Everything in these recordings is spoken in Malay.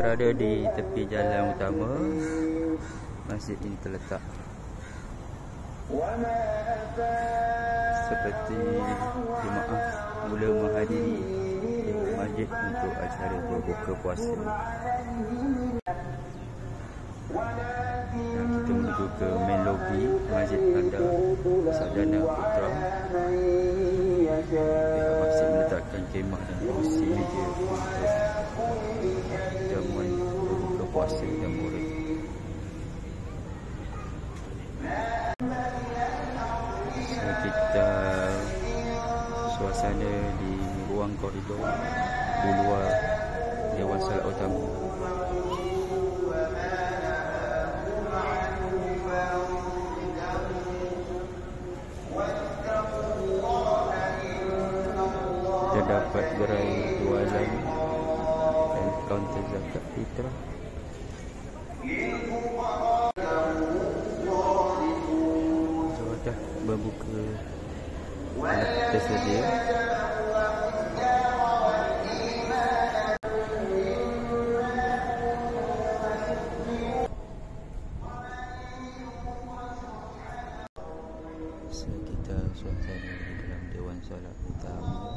berada di tepi jalan utama. Masjid ini terletak seperti jemaah mula menghadiri masjid untuk acara berbuka puasa. Dan kita menuju ke main lobby Masjid Anda Sarjana Putra. Pihak masjid meletakkan kemah dan kursi meja untuk jamuan berbuka puasa dan murid. Sekitar suasana di ruang koridor di luar Dewan Salat Utama. Terdapat gerai jualan dan kaunter zakat fitrah. Sudah berbuka tersedia. Sekitar suasana di dalam Dewan Salat Utama.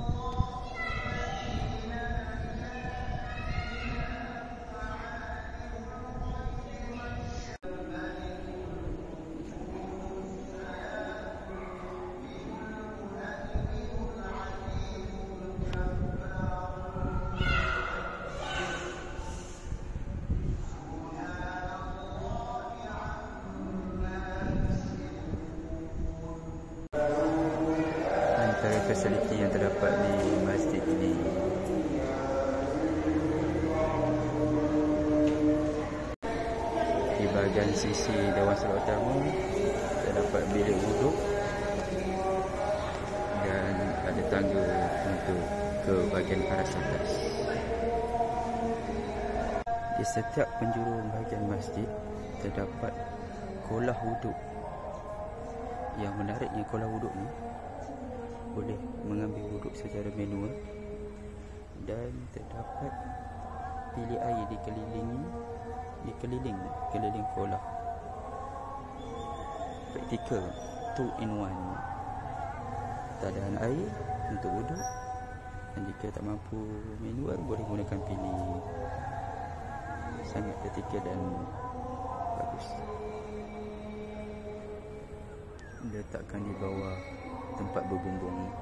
Antara fasiliti yang terdapat di masjid ini, di bahagian sisi Dewan Salat Utama terdapat bilik wuduk dan ada tangga untuk ke bahagian aras atas. Di setiap penjuru bahagian masjid terdapat kolah wuduk. Yang menariknya, kolah wuduk ni boleh mengambil wuduk secara manual dan terdapat bilik air dikeliling kolah. Praktikal 2 in 1. Keadaan air untuk wuduk, dan jika tak mampu manual boleh gunakan pilih. Sangat praktikal dan bagus. Diletakkan di bawah tempat berbumbung.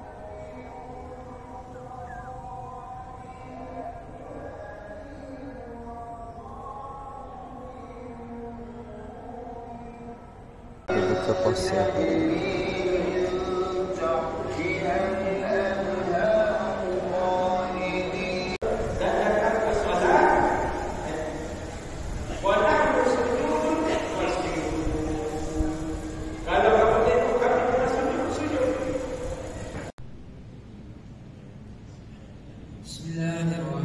Berbuka puasa. Bismillahirrahmanirrahim.